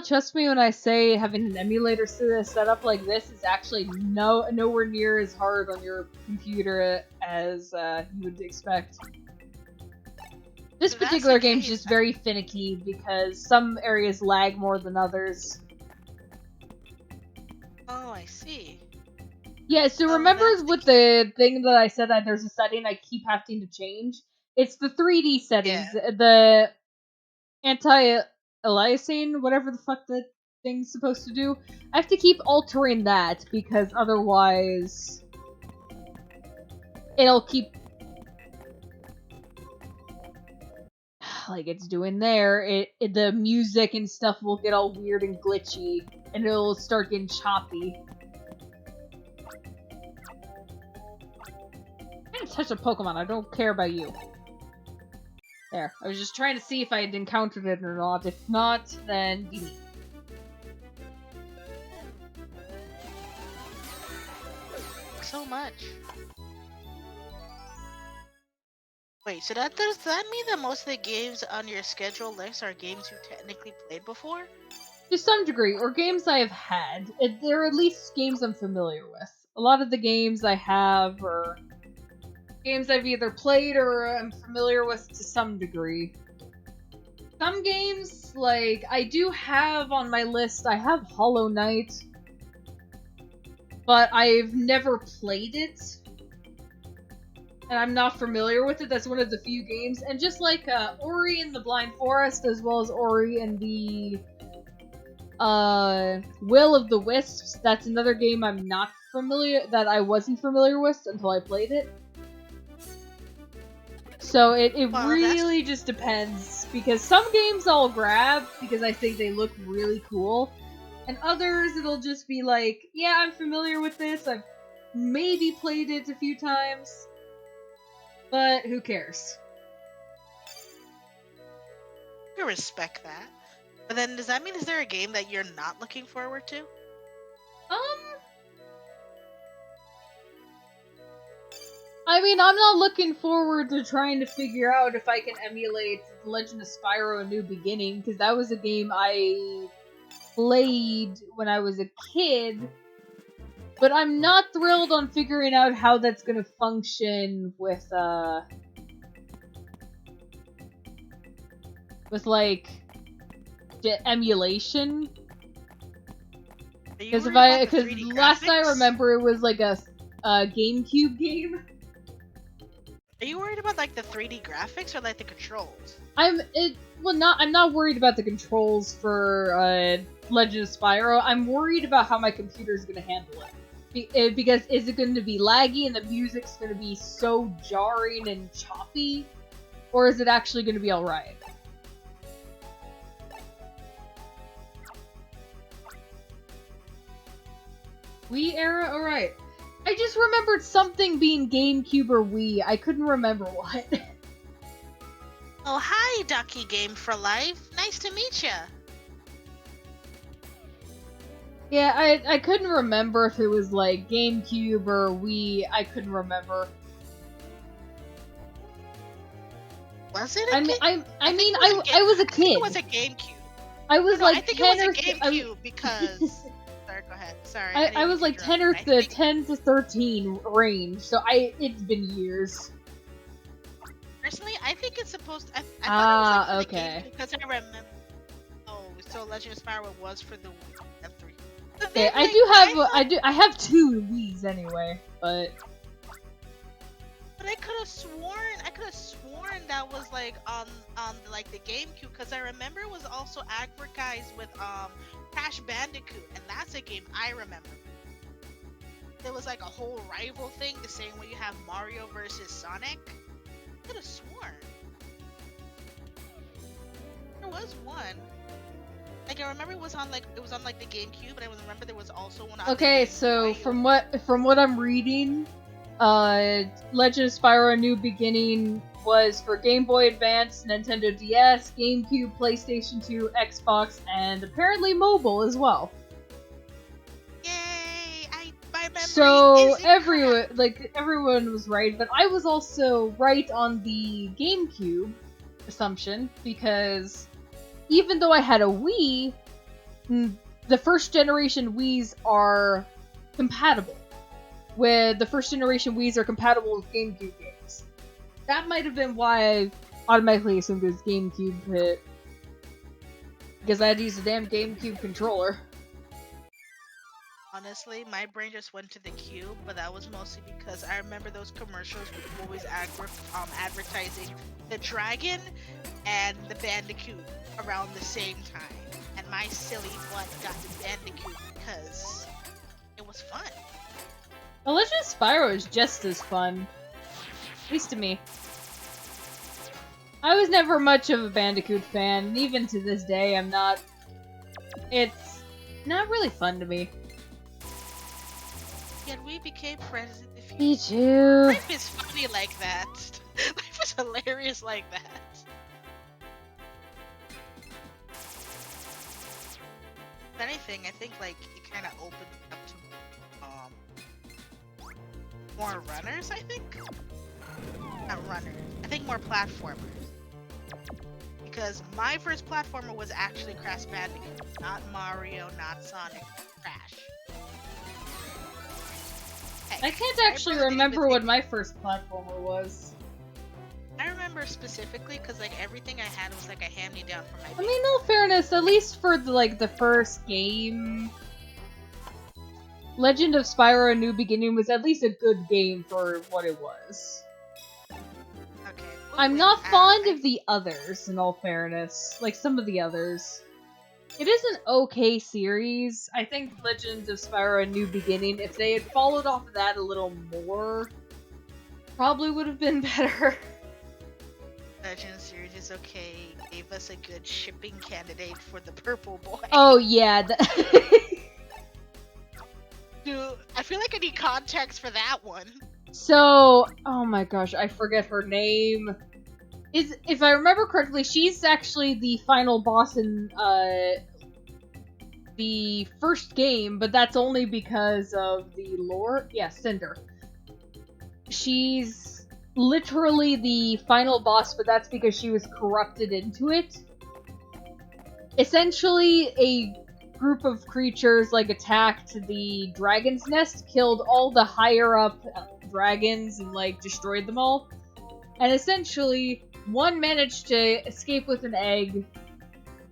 trust me when I say having an emulator set up like this is actually nowhere near as hard on your computer as you would expect. This particular game is just very finicky because some areas lag more than others. Oh, I see. Yeah, so remember with the thing that I said that there's a setting I keep having to change? It's the 3D settings. Yeah. The anti-aliasing, whatever the fuck that thing's supposed to do. I have to keep altering that because otherwise it'll keep like it's doing there. The music and stuff will get all weird and glitchy and it'll start getting choppy. I'm gonna touch a Pokemon, I don't care about you. There. I was just trying to see if I had encountered it or not. If not, then delete. So much. Wait, so does that mean that most of the games on your schedule list are games you technically played before? To some degree, or games I have had. They're at least games I'm familiar with. A lot of the games I have are games I've either played or am familiar with to some degree. Some games, like, I do have on my list, I have Hollow Knight, but I've never played it, and I'm not familiar with it. That's one of the few games, and just like Ori and the Blind Forest, as well as Ori and the Will of the Wisps, that's another game that I wasn't familiar with until I played it. So it really just depends, because some games I'll grab because I think they look really cool, and others it'll just be like, yeah, I'm familiar with this, I've maybe played it a few times, but who cares? I respect that. But then does that mean is there a game that you're not looking forward to? I mean, I'm not looking forward to trying to figure out if I can emulate The Legend of Spyro: A New Beginning, because that was a game I played when I was a kid, but I'm not thrilled on figuring out how that's gonna function with like, emulation. Because last I remember it was like a GameCube game. Are you worried about like the 3D graphics or like the controls? I'm not worried about the controls for Legend of Spyro. I'm worried about how my computer is gonna handle it. Because is it going to be laggy and the music's going to be so jarring and choppy, or is it actually going to be alright? Wii era? Alright. I just remembered something being GameCube or Wii. I couldn't remember what. Oh, hi, Ducky Game for Life. Nice to meet ya. Yeah, I couldn't remember if it was like GameCube or Wii. I couldn't remember. Was it? I was a kid. I think it was a GameCube. I was like I think 10 it was a GameCube because. Sorry, go ahead. Sorry. I was like 10 to 13 range, so it's been years. Personally, I think it's supposed to. I thought it was like okay. Because I remember. Oh, so Legend of Spyro was for the F3. Okay, I have 2 Wiis anyway, but. But I could have sworn that was like on like the GameCube, because I remember it was also advertised with Crash Bandicoot, and that's a game I remember. There was like a whole rival thing, the same way you have Mario versus Sonic. I could have sworn there was one. Like I remember it was on like the GameCube, but I remember there was also one on Okay, so from what I'm reading, Legend of Spyro: A New Beginning was for Game Boy Advance, Nintendo DS, GameCube, PlayStation 2, Xbox, and apparently mobile as well. Yay! My memory so is everyone was right, but I was also right on the GameCube assumption, because even though I had a Wii, the first generation Wiis are compatible. The first generation Wiis are compatible with GameCube games. That might have been why I automatically assumed it was GameCube hit. Because I had to use the damn GameCube controller. Honestly, my brain just went to the Cube, but that was mostly because I remember those commercials were always advertising the Dragon and the Bandicoot around the same time. And my silly butt got the Bandicoot because it was fun. The Legend of Spyro is just as fun. At least to me. I was never much of a Bandicoot fan, and even to this day, I'm not. It's not really fun to me. Yet we became friends in the future. Me too. Life is funny like that. Life is hilarious like that. If anything, I think like it kind of opened up to more runners. I think not runners. I think more platformers. Because my first platformer was actually Crash Bandicoot, not Mario, not Sonic, Crash. Heck, I can't actually remember what my first platformer was. I remember specifically because like everything I had was like a hand-me-down from my. I mean, in all fairness, at least for the first game, Legend of Spyro: A New Beginning was at least a good game for what it was. Okay. I'm not fond of the others, in all fairness. Like some of the others. It is an okay series. I think Legend of Spyro: A New Beginning, if they had followed off of that a little more, probably would have been better. Legend series is okay. Gave us a good shipping candidate for the purple boy. Oh yeah. Dude, I feel like I need context for that one. So, oh my gosh, I forget her name. If I remember correctly, she's actually the final boss in the first game, but that's only because of the lore. Yeah, Cinder. She's literally the final boss, but that's because she was corrupted into it. Essentially, a group of creatures attacked the dragon's nest, killed all the higher up dragons, and destroyed them all. And essentially, one managed to escape with an egg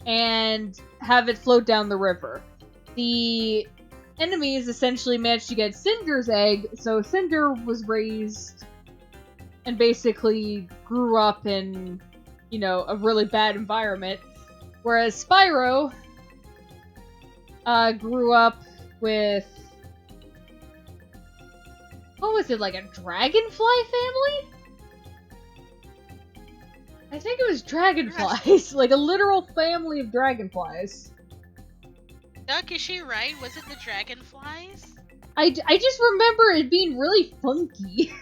and have it float down the river. The enemies essentially managed to get Cinder's egg, so Cinder was raised and basically grew up in, a really bad environment. Whereas Spyro grew up with, what was it, a dragonfly family? I think it was dragonflies, a literal family of dragonflies. Duck, is she right? Was it the dragonflies? I just remember it being really funky.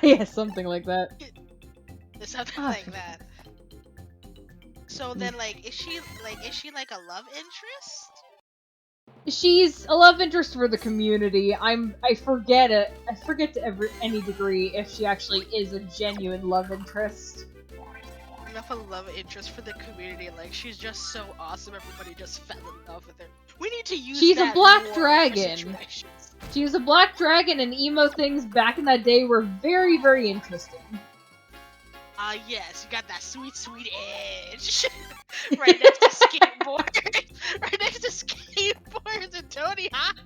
Yeah, something like that. Something like that. So then, is she a love interest? She's a love interest for the community. I forget to any degree if she actually is a genuine love interest. Enough a love interest for the community. She's just so awesome. Everybody just fell in love with her. We need to use. She's that a black more dragon. She was a black dragon, and emo things back in that day were very, very interesting. Yes, you got that sweet, sweet edge. Right next to skateboard. Right next to skateboards and Tony Hawk.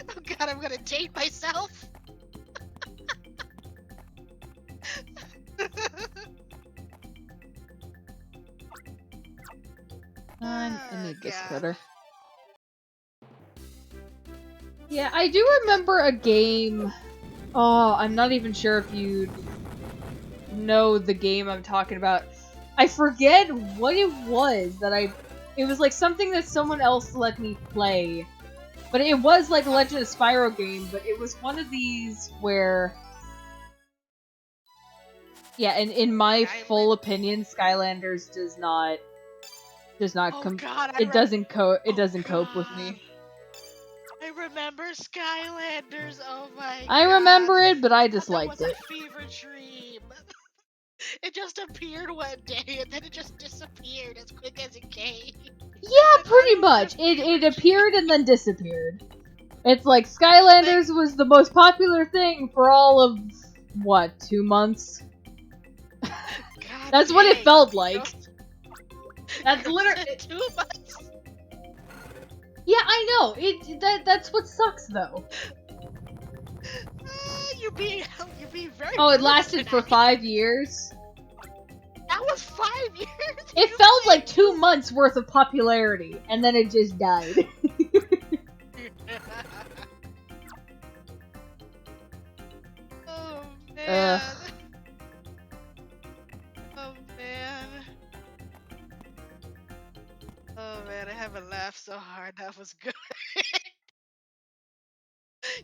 Oh god, I'm gonna date myself. I need this critter. Yeah, I do remember a game. Oh, I'm not even sure if you know the game I'm talking about. I forget what it was it was something that someone else let me play. But it was a Legend of Spyro game, but it was one of these where, yeah, in my full opinion, Skylanders does not it doesn't cope with me. I remember Skylanders. Oh my god. I remember it, but I disliked that was it. a fever dream. It just appeared one day and then it just disappeared as quick as it came. Yeah, Like, I pretty don't much. It remember. appeared and then disappeared. It's like Skylanders was the most popular thing for all of what, 2 months? God That's what it dang. felt like. That's Girl literally. said 2 months. Yeah, I know. That's what sucks though. You're being very Oh, it brutal lasted for tonight. 5 years. That was 5 years. It You felt said like 2 months worth of popularity, and then it just died. Oh Ugh. man. Oh man. Oh man, I haven't laughed so hard. That was good.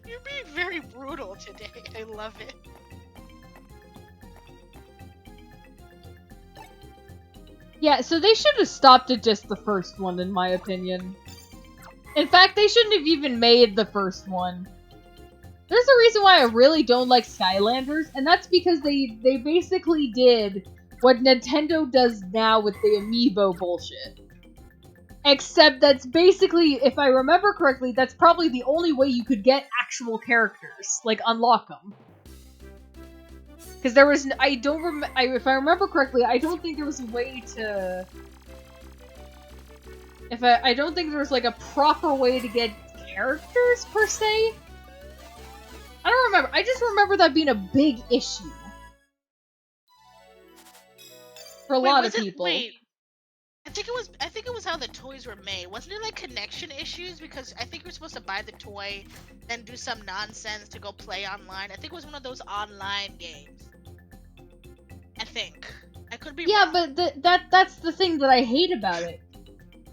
You're being very brutal today. I love it. Yeah, so they should have stopped at just the first one, in my opinion. In fact, they shouldn't have even made the first one. There's a reason why I really don't like Skylanders, and that's because they basically did what Nintendo does now with the amiibo bullshit. Except that's basically, if I remember correctly, that's probably the only way you could get actual characters, like unlock them. Because there was, I don't remember, if I remember correctly, I don't think there was a way to, I don't think there was like a proper way to get characters per se. I don't remember. I just remember that being a big issue for a lot of people. Wait. I think it was how the toys were made. Wasn't it like connection issues? Because I think you're supposed to buy the toy, then do some nonsense to go play online. I think it was one of those online games. I think. I could be wrong. But that's the thing that I hate about it.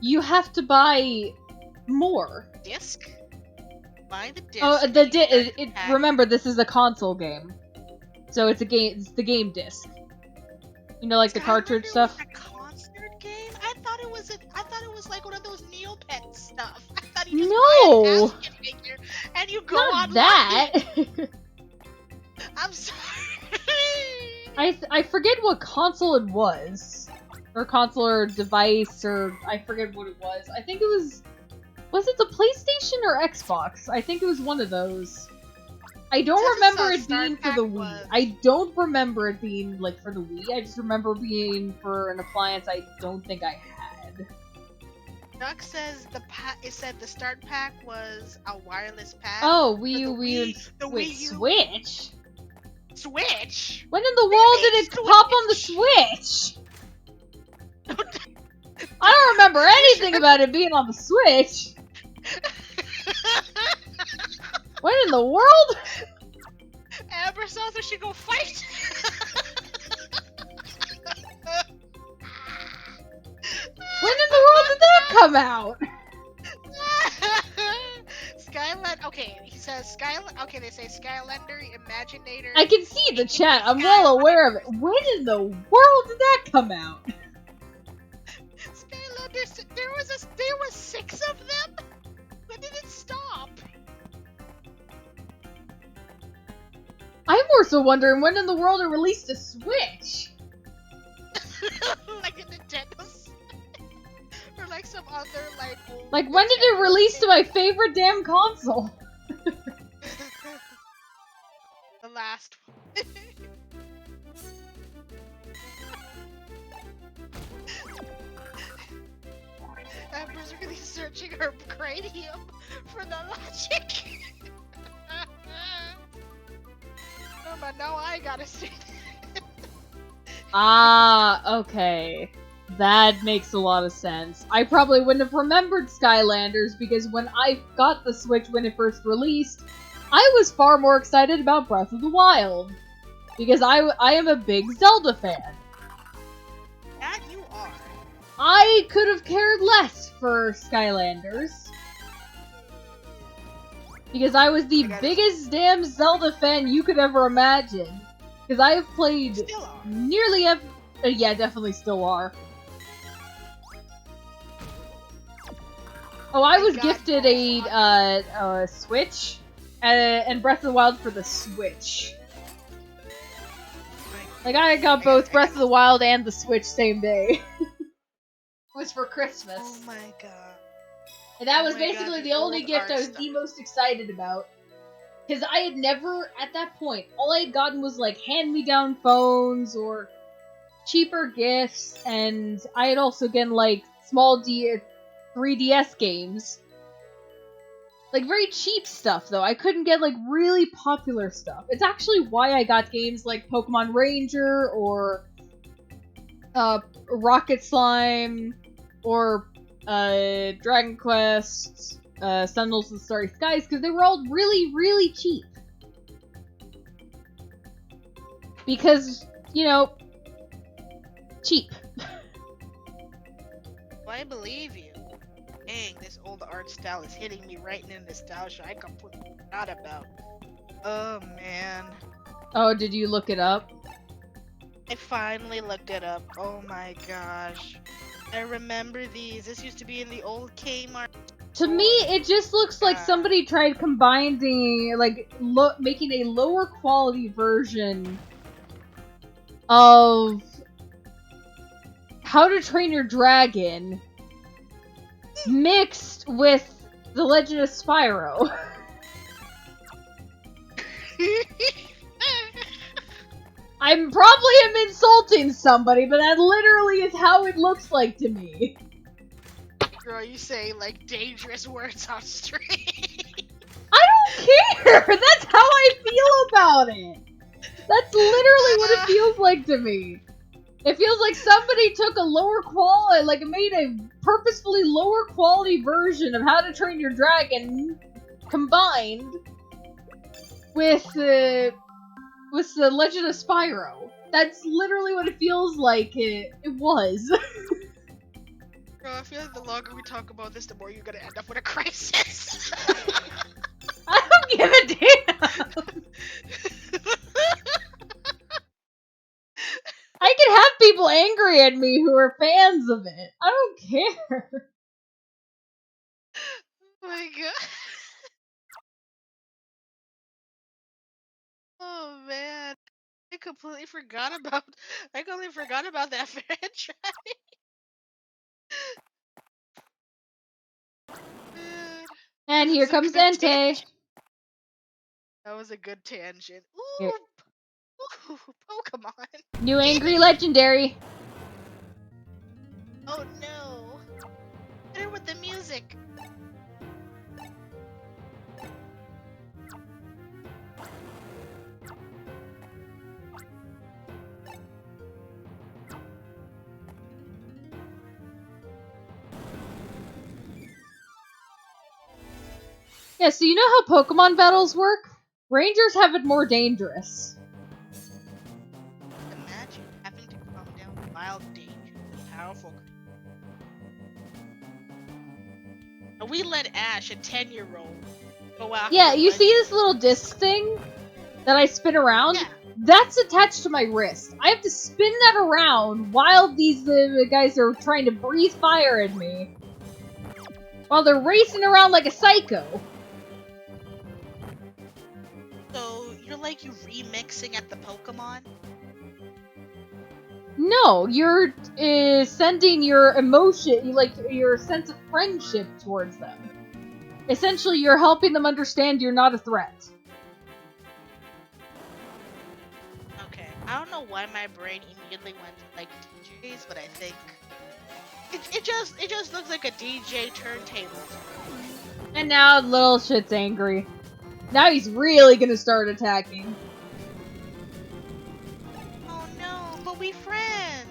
You have to buy more. Disc? Buy the disc. Oh, remember, this is a console game, so it's a game. It's the game disc. You know, like the cartridge stuff. Was a concert game? I thought it was like one of those Neopet stuff. I thought you just buy a basket figure and you go Not online. that. I'm sorry. I forget what console it was, or console or device, or I forget what it was. I think it was. Was it the PlayStation or Xbox? I think it was one of those. I don't remember it being for the Wii. I don't remember it being, like, for the Wii. I just remember being for an appliance I don't think I had. Duck says it said the start pack was a wireless pad. Oh, Wii U, wait, Switch? Switch? When in the world did it pop on the Switch? I don't remember anything about it being on the Switch. When in the world? Amber says we should go fight. When in the world did that come out? Skyland. Okay, he says Skyland. Okay, they say Skylander, Imaginator. I can see the chat. I'm well aware of it. When in the world did that come out? Skylander. There was 6 of them. When did it stop? I'm more so wondering when in the world it released a Switch. Like a Nintendo, or like some other like. Old like when did it release to my favorite damn console? The last one. Amber's really searching her cranium for the logic. Oh, but now I gotta see. Ah, okay. That makes a lot of sense. I probably wouldn't have remembered Skylanders because when I got the Switch when it first released, I was far more excited about Breath of the Wild. Because I am a big Zelda fan. That you are. I could have cared less for Skylanders. Because I was the biggest damn Zelda fan you could ever imagine. Because I have played nearly every... yeah, definitely still are. Oh, I was gifted a Switch and Breath of the Wild for the Switch. Like, I got both Breath of the Wild and the Switch same day. It was for Christmas. Oh my god. And that was basically the only gift I was the most excited about. Because I had never, at that point, all I had gotten was, like, hand-me-down phones or cheaper gifts, and I had also gotten, like, small 3DS games. Like, very cheap stuff, though. I couldn't get, like, really popular stuff. It's actually why I got games like Pokemon Ranger, or Rocket Slime, or Dragon Quest, Sentinels of the Starry Skies, because they were all really, really cheap. Because, you know, cheap. Well, I believe you. Dang, this old art style is hitting me right in the nostalgia I completely forgot about. Oh man. Oh, did you look it up? I finally looked it up. Oh my gosh. I remember these. This used to be in the old Kmart. To me, it just looks like somebody tried combining, like, making a lower quality version of How to Train Your Dragon mixed with The Legend of Spyro. I'm probably am insulting somebody, but that literally is how it looks like to me. Girl, you say like dangerous words on stream. I don't care! That's how I feel about it! That's literally what it feels like to me. It feels like somebody took a lower quality, like made a purposefully lower quality version of How to Train Your Dragon combined with The Legend of Spyro. That's literally what it feels like it was. Bro, I feel like the longer we talk about this, the more you're gonna end up with a crisis. I don't give a damn. I can have people angry at me who are fans of it. I don't care. Oh my god. Oh man. I completely forgot about that franchise. Man, And here comes Entei. that was a good tangent. Here. Ooh, Pokemon. New angry legendary. Oh no. Hit her with the music. Yeah, so you know how Pokemon battles work? Rangers have it more dangerous. Imagine having to calm down wild, dangerous, powerful. And we let Ash, a 10-year-old, go after. Yeah, you see this little disc thing that I spin around? Yeah. That's attached to my wrist. I have to spin that around while these guys are trying to breathe fire at me. While they're racing around like a psycho. So you're like you remixing at the Pokemon? No, you're sending your emotion, like your sense of friendship towards them. Essentially, you're helping them understand you're not a threat. Okay. I don't know why my brain immediately went to like DJs, but I think it just looks like a DJ turntable. And now little shit's angry. Now he's really gonna start attacking. Oh no, but we friends.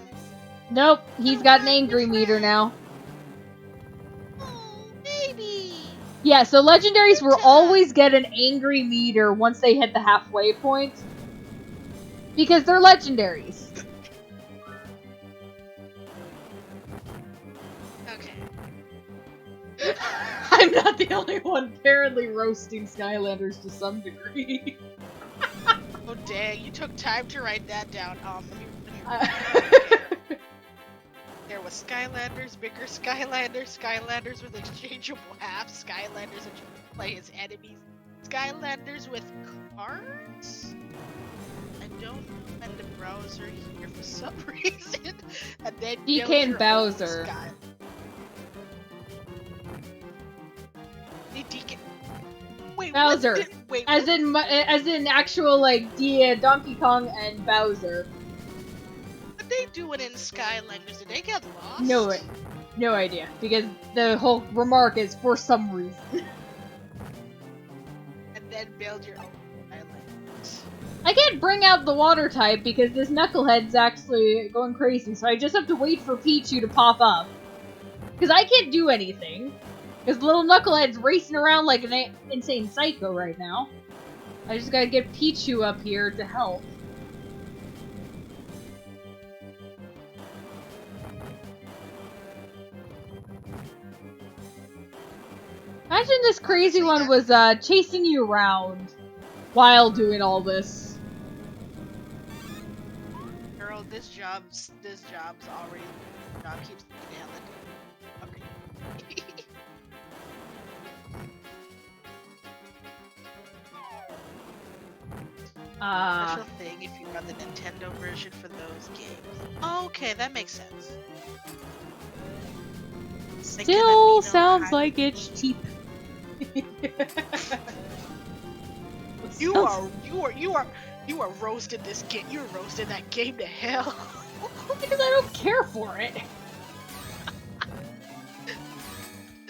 Nope, he's got an angry meter now. Oh, baby. Yeah, so legendaries will always get an angry meter once they hit the halfway point. Because they're legendaries. Okay. I'm not the only one apparently roasting Skylanders to some degree. Oh dang, you took time to write that down. There was Skylanders, bigger Skylanders, Skylanders with exchangeable halves, Skylanders that you can play as enemies, Skylanders with cards? I don't know when the browser here for some reason, and then DK build and your Bowser. own sky. DK. Wait, Bowser. wait, as in actual like Donkey Kong and Bowser. what they doing in Sky language? Did they get lost? No idea, because the whole remark is for some reason. And then build your own Sky language. I can't bring out the water type because this knucklehead's actually going crazy, so I just have to wait for Pichu to pop up. Because I can't do anything. Because little knucklehead's racing around like an insane psycho right now. I just gotta get Pichu up here to help. Imagine this crazy one was chasing you around while doing all this. Girl, this job's already. Job keeps me down the okay. Special thing if you run the Nintendo version for those games. Okay, that makes sense. Still sounds like it's cheap. You are roasting this game. You're roasting that game to hell. Because I don't care for it.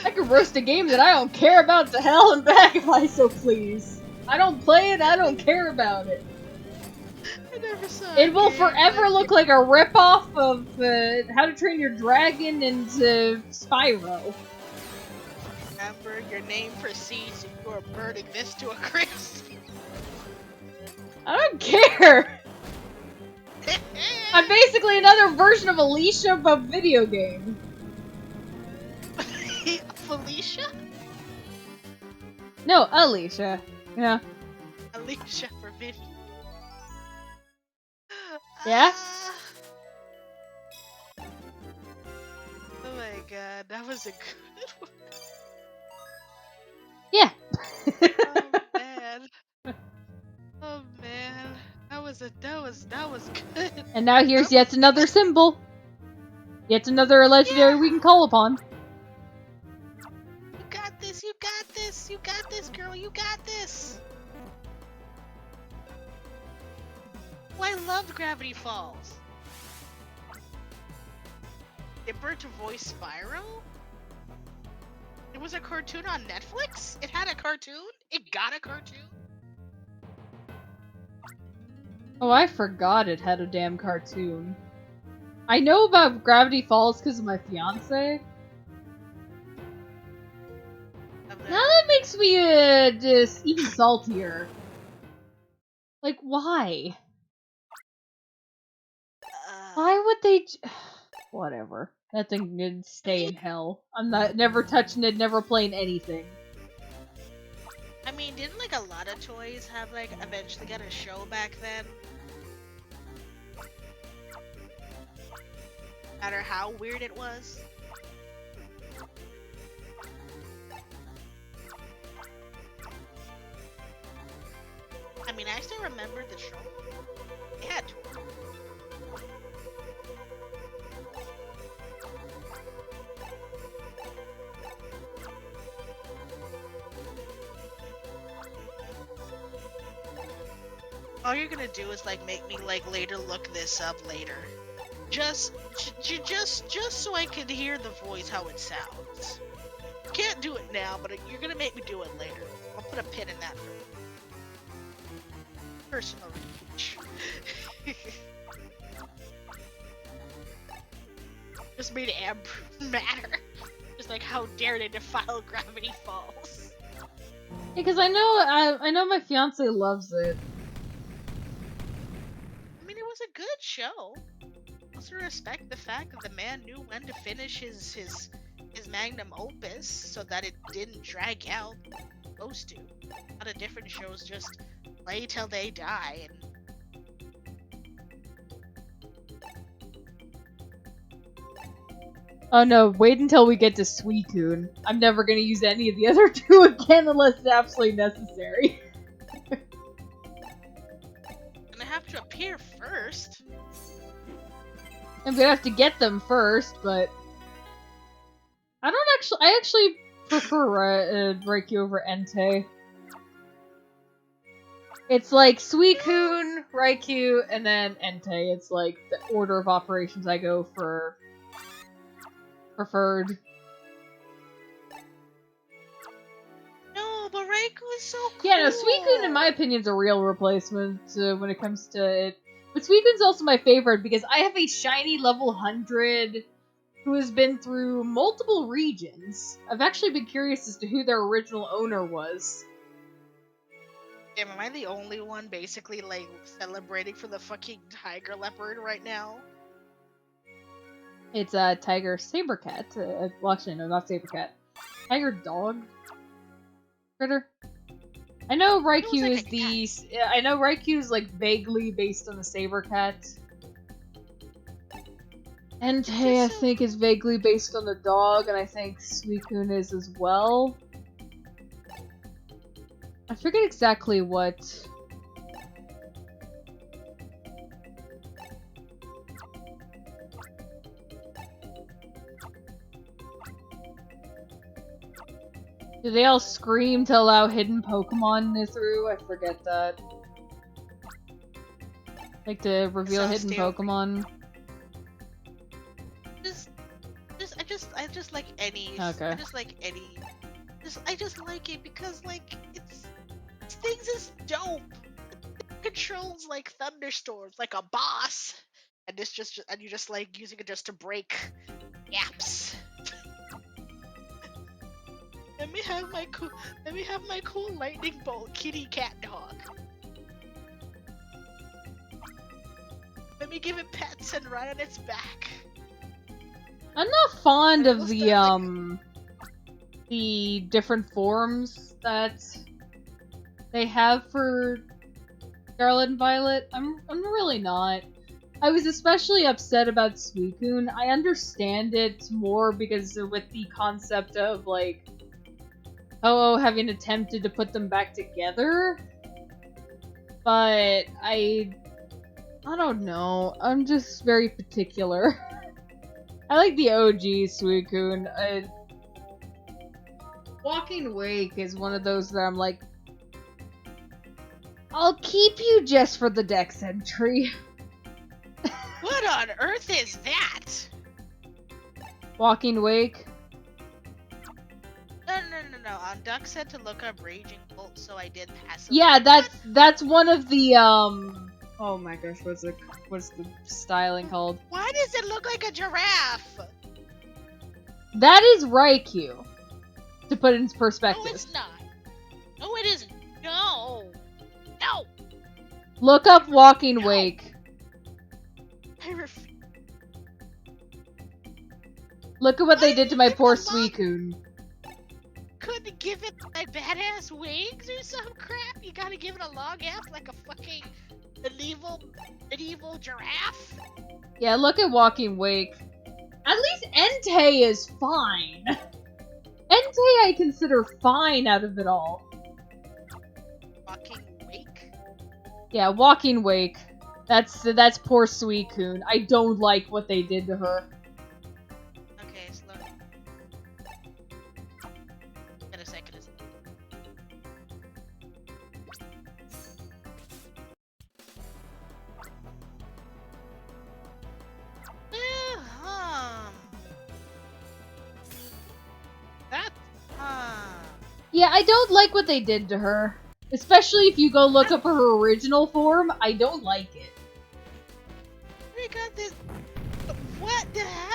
I can roast a game that I don't care about to hell and back if I so please. I don't play it, I don't care about it. I never saw it will forever look like a ripoff of How to Train Your Dragon and Spyro. Remember, your name precedes and you are burning this to a crisp. I don't care! I'm basically another version of Alicia, but video game. Felicia? No, Alicia. Yeah. Alicia for video. Yeah? Oh my god, that was a good one. Yeah. Oh man. Oh man. That was good. And now here's yet another symbol. Yet another legendary we can call upon. You got this, you got this, you got this, girl, you got this. Oh, I loved Gravity Falls. It burned to voice Spyro? It was a cartoon on Netflix? It had a cartoon? It got a cartoon? Oh, I forgot it had a damn cartoon. I know about Gravity Falls because of my fiance. Now that makes me just even saltier. Like, why? Why would they? Whatever. That thing can stay in hell. I'm never touching it. Never playing anything. I mean, didn't like a lot of toys have like eventually get a show back then? No matter how weird it was. I mean, I still remember the show. It had toys. All you're gonna do is like make me like later look this up later, just so I can hear the voice how it sounds. Can't do it now, but you're gonna make me do it later. I'll put a pin in that for personal reach. Just made Amber matter. Just like how dare they defile Gravity Falls? Because I know my fiance loves it. I mean, it was a good show. Also respect the fact that the man knew when to finish his magnum opus so that it didn't drag out. Supposed to. A lot of different shows just play till they die. And... Oh no, wait until we get to Suicune. I'm never gonna use any of the other two again unless it's absolutely necessary. And I have to appear first. I'm gonna have to get them first, but I actually prefer Raikou over Entei. It's like Suicune, Raikou, and then Entei. It's like the order of operations I go for preferred. No, but Raikou is so cool. Yeah, no, Suicune in my opinion is a real replacement when it comes to it. But Suicune's also my favorite because I have a shiny level 100 who has been through multiple regions. I've actually been curious as to who their original owner was. Damn, am I the only one basically like celebrating for the fucking tiger leopard right now? It's a tiger sabercat. Well, actually, no, not sabercat. Tiger dog critter. I know Raikou like is the. I know Raikou is like vaguely based on the sabercat. Entei, I think, is vaguely based on the dog, and I think Suicune is as well. I forget exactly what. Do they all scream to allow hidden Pokemon through? I forget that. Like to reveal hidden Pokemon. I just like any. Okay. I just like any. I just like it because like it's things is dope. It controls like thunderstorms like a boss, and you just like using it just to break gaps. Let me have my cool lightning bolt kitty cat dog. Let me give it pets and ride on its back. I'm not fond of the different forms that they have for Scarlet and Violet. I'm really not. I was especially upset about Suicune. I understand it more because with the concept of like having attempted to put them back together. But I don't know. I'm just very particular. I like the OG Suicune. Walking Wake is one of those that I'm like, I'll keep you just for the Dex entry. What on earth is that? Walking Wake? No. On Duck said to look up Raging Bolt, so I did pass. Yeah, that's one of the oh my gosh, what's the styling called? Why does it look like a giraffe? That is Raikou. To put it in perspective. No, it's not. No, it isn't. No. No. Look up Walking Wake. I refuse. Look at what they did to my poor Suicune. Couldn't give it my badass wings or some crap? You gotta give it a long ass like a fucking medieval giraffe? Yeah, look at Walking Wake. At least Entei is fine. Entei I consider fine out of it all. Walking Wake? Yeah, Walking Wake. That's poor Suicune. I don't like what they did to her. Okay, slow. Get a second. Yeah, I don't like what they did to her. Especially if you go look up her original form, I don't like it. We got this. What the hell?